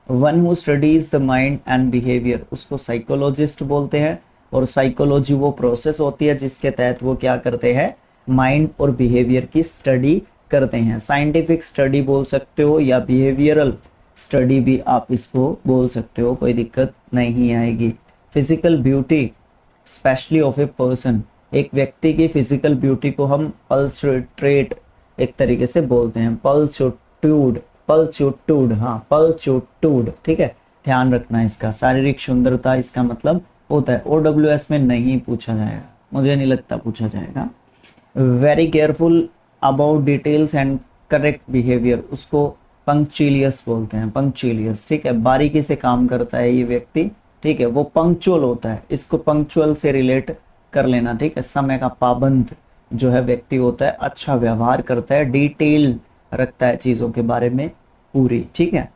One who studies the mind and behaviour, उसको साइकोलॉजिस्ट बोलते हैं। और साइकोलॉजी वो प्रोसेस होती है जिसके तहत वो क्या करते हैं, माइंड और बिहेवियर की स्टडी करते हैं। साइंटिफिक स्टडी बोल सकते हो या बिहेवियरल स्टडी भी आप इसको बोल सकते हो, कोई दिक्कत नहीं आएगी। Physical beauty specially of a person, एक व्यक्ति की फिजिकल ब्यूटी को हम पल्स ट्रेट एक तरीके से बोलते हैं। पल्च्यूट्यूड, हाँ पल्च्यूट्यूड, ठीक है, ध्यान रखना इसका। शारीरिक सुंदरता इसका मतलब होता है। OWS में नहीं पूछा जाएगा, मुझे नहीं लगता पूछा जाएगा। Very careful about details and correct behaviour, उसको पंक्चुअलियस बोलते हैं। पंक्चुअलियस, ठीक है, बारीकी से काम करता है ये व्यक्ति, ठीक है, वो पंक्चुअल होता है, इसको पंक्चुअल से रिलेट कर लेना, ठीक है। समय का पाबंद जो है व्यक्ति होता है, अच्छा व्यवहार करता है, डिटेल रखता है चीज़ों के बारे में पूरी, ठीक है।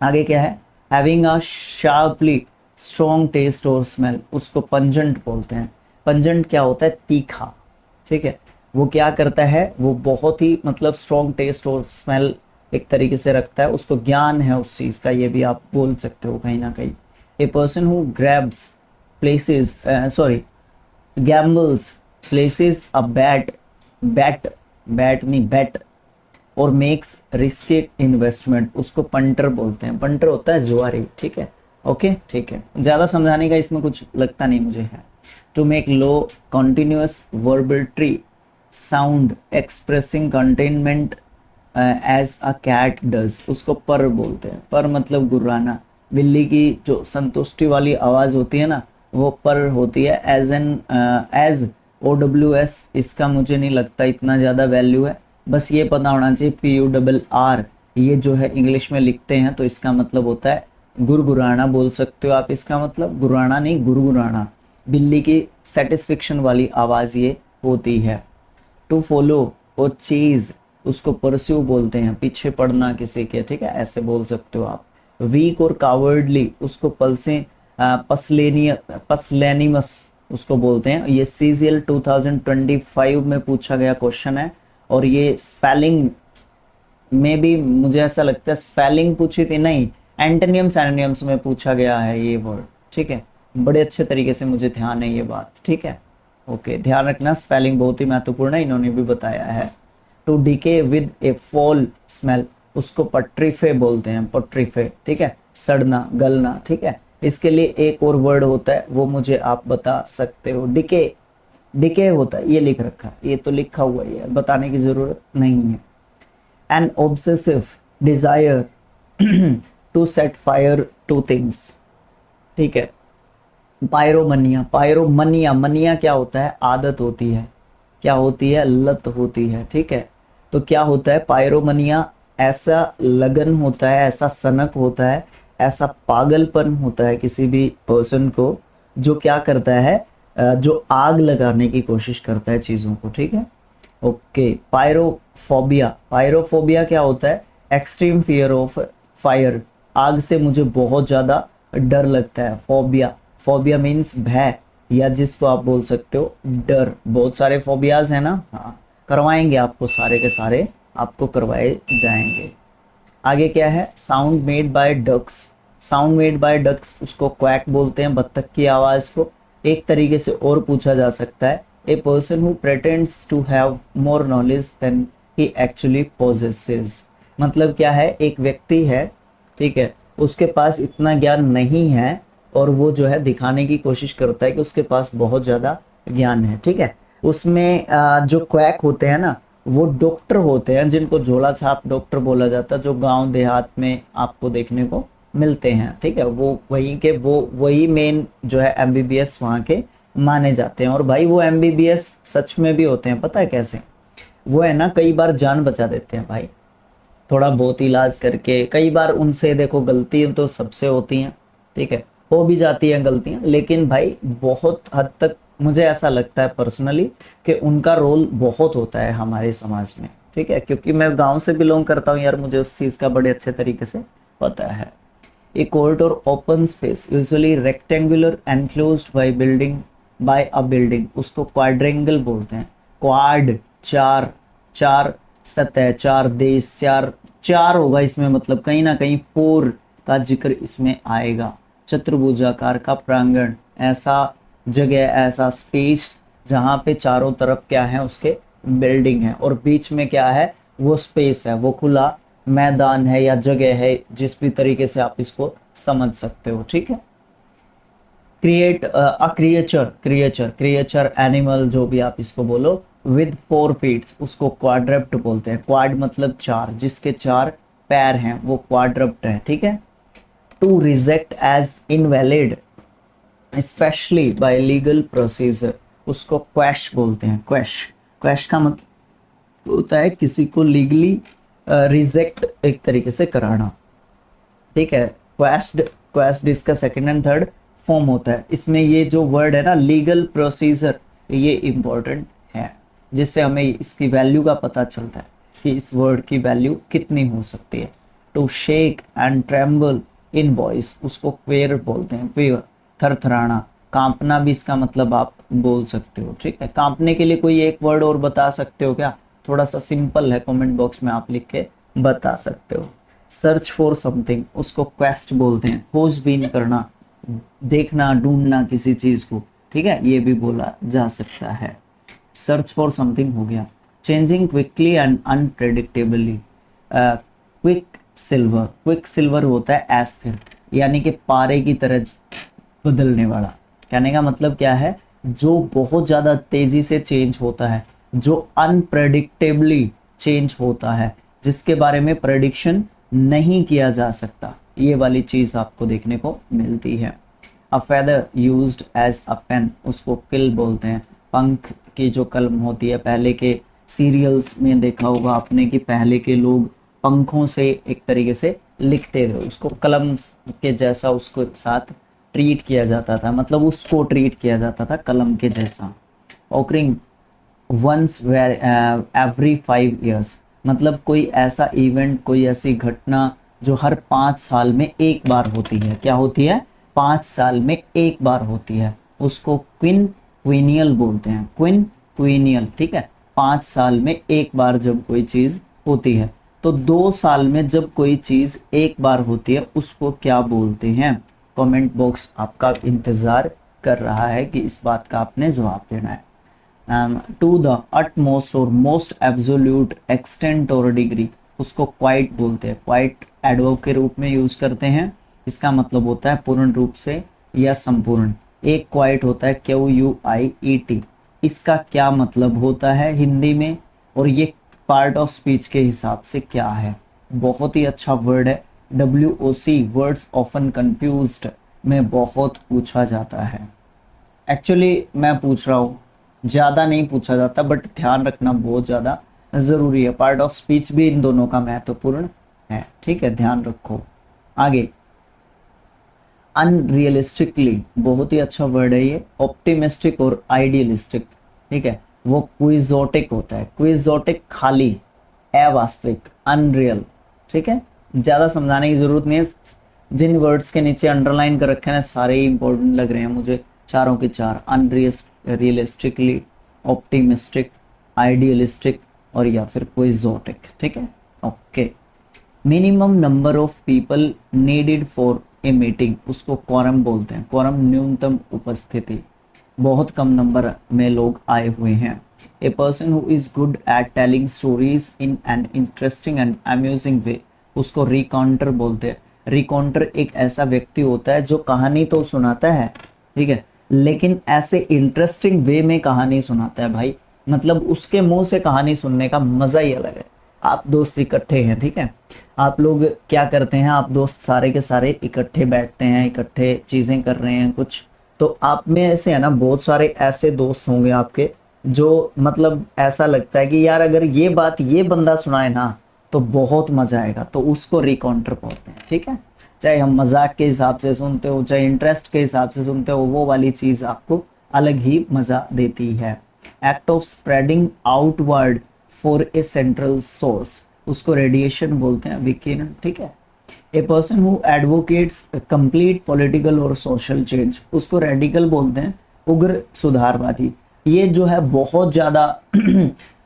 आगे क्या है, having a sharply strong taste और स्मेल, उसको पंजेंट बोलते हैं। पंजेंट क्या होता है, तीखा, ठीक है। वो क्या करता है, वो बहुत ही मतलब स्ट्रॉन्ग टेस्ट और स्मेल एक तरीके से रखता है, उसको ज्ञान है उस चीज़ का, ये भी आप बोल सकते हो कहीं ना कहीं। ए person who grabs places gambles places a bat नहीं बैट और मेक्स रिस्की इन्वेस्टमेंट, उसको पंटर बोलते हैं। पंटर होता है जुआरी, ठीक है। ओके ठीक है, ज़्यादा समझाने का इसमें कुछ लगता नहीं मुझे है। To make low continuous vibratory sound expressing contentment as a cat does, उसको पर बोलते हैं। पर मतलब गुर्राना, बिल्ली की जो संतुष्टि वाली आवाज़ होती है ना, वो पर होती है। एज OWS, इसका मुझे नहीं लगता इतना ज़्यादा वैल्यू है, बस ये पता होना चाहिए PURR, ये जो है इंग्लिश में लिखते हैं, तो इसका मतलब होता है गुरगुराना बोल सकते हो आप। इसका मतलब गुराना नहीं, गुरगुराना, बिल्ली की सेटिस्फेक्शन वाली आवाज़ ये होती है। टू फॉलो और चीज़, उसको परस्यू बोलते हैं, पीछे पड़ना किसी के, ठीक है, ऐसे बोल सकते हो आप। वीक और कावर्डली, उसको पसलेनिमस उसको बोलते हैं। ये CGL 2025 में पूछा गया क्वेश्चन है, और ये स्पेलिंग में भी मुझे ऐसा लगता है स्पेलिंग पूछी थी, नहीं एंटोनियम्स एनोनियम्स में पूछा गया है ये वर्ड, ठीक है। बड़े अच्छे तरीके से मुझे ध्यान है ये बात, ठीक है। ओके, ध्यान रखना, स्पेलिंग बहुत ही महत्वपूर्ण है, इन्होंने भी बताया है। To decay with a foul smell, उसको पट्रीफे बोलते हैं, पट्रीफे, ठीक है, सड़ना, गलना, ठीक है। इसके लिए एक और वर्ड होता है, वो मुझे आप बता सकते हो। डिके होता है, ये लिख रखा है, ये तो लिखा हुआ है, बताने की जरूरत नहीं है। An obsessive desire to set fire to things, ठीक है। पायरोमनिया, मनिया क्या होता है, आदत होती है, क्या होती है, लत होती है, ठीक है। तो क्या होता है पायरोमनिया, ऐसा लगन होता है, ऐसा सनक होता है, ऐसा पागलपन होता है किसी भी पर्सन को, जो क्या करता है, जो आग लगाने की कोशिश करता है चीज़ों को, ठीक है। ओके, पायरोफोबिया क्या होता है, एक्सट्रीम फियर ऑफ फायर, आग से मुझे बहुत ज़्यादा डर लगता है। फोबिया मीन्स भय, या जिसको आप बोल सकते हो डर। बहुत सारे फोबियाज है ना, हाँ, करवाएंगे आपको, सारे के सारे आपको करवाए जाएंगे। आगे क्या है, sound made by ducks. Sound made by ducks उसको क्वैक बोलते हैं, बत्तख की आवाज को। एक तरीके से और पूछा जा सकता है, a person who pretends to have more knowledge than he actually possesses. मतलब क्या है, एक व्यक्ति है, ठीक है, उसके पास इतना ज्ञान नहीं है और वो जो है दिखाने की कोशिश करता है कि उसके पास बहुत ज़्यादा ज्ञान है, ठीक है। उसमें जो क्वैक होते हैं ना, वो डॉक्टर होते हैं, जिनको झोला छाप डॉक्टर बोला जाता है, जो गांव देहात में आपको देखने को मिलते हैं, ठीक है। वो वहीं के, वो वही मेन जो है एमबीबीएस वहाँ के माने जाते हैं। और भाई वो एमबीबीएस सच में भी होते हैं, पता है कैसे? वो है ना, कई बार जान बचा देते हैं भाई, थोड़ा बहुत इलाज करके। कई बार उनसे देखो गलतियां तो सबसे होती हैं, ठीक है, हो भी जाती हैं गलतियां, लेकिन भाई बहुत हद तक मुझे ऐसा लगता है पर्सनली कि उनका रोल बहुत होता है हमारे समाज में, ठीक है। क्योंकि मैं गांव से बिलोंग करता हूँ यार, मुझे उस चीज़ का बड़े अच्छे तरीके से पता है। ए कोर्ट और open space, usually rectangular enclosed by building, by a building, उसको क्वाड्रेंगल बोलते हैं। क्वाड, चार, चार सतह, चार देश, चार, चार होगा इसमें, मतलब कहीं ना कहीं फोर का जिक्र इसमें आएगा। चतुर्भुजाकार का प्रांगण, ऐसा जगह, ऐसा स्पेस जहाँ पे चारों तरफ क्या है उसके बिल्डिंग है और बीच में क्या है, वो स्पेस है, वो खुला मैदान है या जगह है, जिस भी तरीके से आप इसको समझ सकते हो, ठीक है। Create a creature, creature animal, जो भी आप इसको बोलो, विद 4 फीट्स, उसको क्वाड्रप्ट बोलते हैं। क्वाड मतलब चार, जिसके चार पैर हैं वो क्वाड्रप्ट है, ठीक है। To reject as invalid specially by legal procedure, उसको क्वैश बोलते हैं। क्वैश, क्वैश का मतलब होता है किसी को लीगली रिजेक्ट एक तरीके से कराना, ठीक है। क्वेश्ड, क्वेश्ड इसका सेकंड एंड थर्ड फॉर्म होता है। इसमें ये जो वर्ड है ना, लीगल प्रोसीजर, ये इम्पोर्टेंट है, जिससे हमें इसकी वैल्यू का पता चलता है कि इस वर्ड की वैल्यू कितनी हो सकती है। To shake and tremble in voice, उसको क्वेयर बोलते हैं, क्वेयर, थरथराना, कांपना भी इसका मतलब आप बोल सकते हो, ठीक है। कांपने के लिए कोई एक वर्ड और बता सकते हो क्या? थोड़ा सा सिंपल है, कमेंट बॉक्स में आप लिख के बता सकते हो। सर्च फॉर समथिंग, उसको क्वेस्ट बोलते हैं। खोजबीन करना, देखना, ढूंढना किसी चीज को, ठीक है, ये भी बोला जा सकता है। सर्च फॉर समथिंग हो गया। Changing quickly and unpredictably, quicksilver, quicksilver होता है अस्थिर, यानी कि पारे की तरह बदलने वाला। कहने का मतलब क्या है, जो बहुत ज़्यादा तेज़ी से चेंज होता है, जो अनप्रेडिक्टेबली चेंज होता है, जिसके बारे में प्रेडिक्शन नहीं किया जा सकता, ये वाली चीज़ आपको देखने को मिलती है। A feather used as a pen, उसको किल बोलते हैं। पंख की जो कलम होती है, पहले के सीरियल्स में देखा होगा आपने कि पहले के लोग पंखों से एक तरीके से लिखते थे, उसको कलम के जैसा उसको साथ ट्रीट किया जाता था, मतलब उसको ट्रीट किया जाता था कलम के जैसा। ऑकरिंग वंस एवरी 5 ईयर्स, मतलब कोई ऐसा इवेंट, कोई ऐसी घटना जो हर 5 साल में एक बार होती है। क्या होती है? 5 साल में एक बार होती है, उसको क्विनक्विनियल बोलते हैं। क्विनक्विनियल, ठीक है। 5 साल में एक बार जब कोई चीज़ होती है, तो 2 साल में जब कोई चीज़ एक बार होती है उसको क्या बोलते हैं? कमेंट बॉक्स आपका इंतज़ार कर रहा है कि इस बात का आपने जवाब देना है। टू द अटमोस्ट और मोस्ट एब्सोल्यूट एक्सटेंट और डिग्री, उसको क्वाइट बोलते हैं। क्वाइट एडवर्ब के रूप में यूज करते हैं, इसका मतलब होता है पूर्ण रूप से या संपूर्ण। एक क्वाइट होता है QUIET, इसका क्या मतलब होता है हिंदी में, और ये पार्ट ऑफ स्पीच के हिसाब से क्या है? बहुत ही अच्छा वर्ड है। WOC, वर्ड्स ऑफन कंफ्यूज्ड, में बहुत पूछा जाता है। एक्चुअली मैं पूछ रहा हूँ, ज़्यादा नहीं पूछा जाता, बट ध्यान रखना बहुत ज़्यादा ज़रूरी है। पार्ट ऑफ स्पीच भी इन दोनों का महत्वपूर्ण है, ठीक है, ध्यान रखो। आगे, अनरियलिस्टिकली, बहुत ही अच्छा वर्ड है ये। ऑप्टिमिस्टिक और आइडियलिस्टिक, ठीक है, वो क्विजोटिक होता है। क्विजोटिक खाली, अवास्तविक, अनरियल, ठीक है, ज़्यादा समझाने की ज़रूरत नहीं है। जिन वर्ड्स के नीचे अंडरलाइन कर रखे हैं सारे ही इंपॉर्टेंट लग रहे हैं मुझे, चारों के चार। अनरियलिस्टिकली, ऑप्टिमिस्टिक, आइडियलिस्टिक और या फिर कोई जोटिक, ठीक है। Okay, minimum number of people needed for a meeting, उसको क्वारम बोलते हैं। क्वारम न्यूनतम उपस्थिति, बहुत कम नंबर में लोग आए हुए हैं। A person who is good at telling stories in an interesting and amusing way, उसको रिकाउंटर बोलते हैं। रिकाउंटर एक ऐसा व्यक्ति होता है जो कहानी तो सुनाता है, ठीक है, लेकिन ऐसे इंटरेस्टिंग वे में कहानी सुनाता है भाई, मतलब उसके मुंह से कहानी सुनने का मजा ही अलग है। आप दोस्त इकट्ठे हैं, ठीक है, आप लोग क्या करते हैं, आप दोस्त सारे के सारे इकट्ठे बैठते हैं, इकट्ठे चीजें कर रहे हैं कुछ, तो आप में ऐसे है ना बहुत सारे ऐसे दोस्त होंगे आपके जो मतलब ऐसा लगता है कि यार अगर ये बात ये बंदा सुनाए ना तो बहुत मजा आएगा, तो उसको रिकाउंटर बोलते हैं, ठीक है। चाहे हम मजाक के हिसाब से सुनते हो, चाहे इंटरेस्ट के हिसाब से सुनते हो, वो वाली चीज आपको अलग ही मजा देती है। Act of spreading outward for a central source, उसको रेडिएशन बोलते हैं, विकिरण, ठीक है। A person who advocates complete political और सोशल चेंज, उसको रेडिकल बोलते हैं, उग्र सुधारवादी। ये जो है बहुत ज्यादा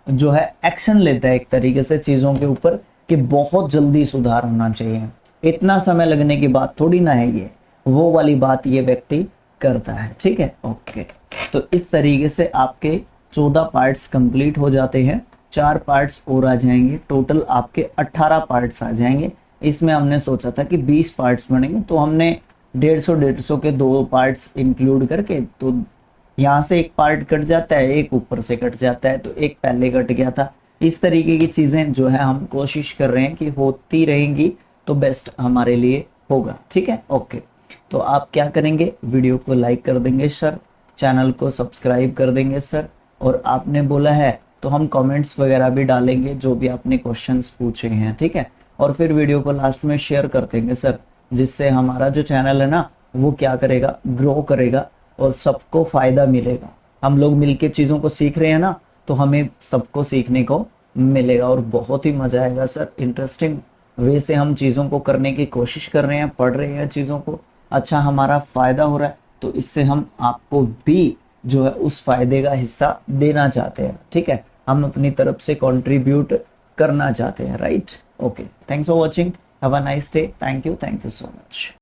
जो है एक्शन लेता है एक तरीके से चीजों के ऊपर कि बहुत जल्दी सुधार होना चाहिए, इतना समय लगने की बात थोड़ी ना है, ये वो वाली बात ये व्यक्ति करता है, ठीक है। ओके, तो इस तरीके से आपके 14 पार्ट्स कंप्लीट हो जाते हैं, 4 पार्ट्स और आ जाएंगे, टोटल आपके 18 पार्ट्स आ जाएंगे। इसमें हमने सोचा था कि 20 पार्ट्स बनेंगे, तो हमने 150 के 2 पार्ट्स इंक्लूड करके, तो यहाँ से एक पार्ट कट जाता है, एक ऊपर से कट जाता है, तो एक पहले कट गया था। इस तरीके की चीजें जो है हम कोशिश कर रहे हैं कि होती रहेंगी तो बेस्ट हमारे लिए होगा, ठीक है। ओके, तो आप क्या करेंगे, वीडियो को लाइक कर देंगे सर, चैनल को सब्सक्राइब कर देंगे सर, और आपने बोला है तो हम कमेंट्स वगैरह भी डालेंगे जो भी आपने क्वेश्चंस पूछे हैं, ठीक है। और फिर वीडियो को लास्ट में शेयर कर देंगे सर, जिससे हमारा जो चैनल है ना वो क्या करेगा, ग्रो करेगा और सबको फायदा मिलेगा। हम लोग मिलके चीज़ों को सीख रहे हैं ना, तो हमें सबको सीखने को मिलेगा और बहुत ही मजा आएगा सर। इंटरेस्टिंग वे से हम चीज़ों को करने की कोशिश कर रहे हैं, पढ़ रहे हैं चीज़ों को, अच्छा हमारा फायदा हो रहा है, तो इससे हम आपको भी जो है उस फायदे का हिस्सा देना चाहते हैं, ठीक है। हम अपनी तरफ से कंट्रीब्यूट करना चाहते हैं, right. Okay, thanks for watching, have a nice day, thank you so much.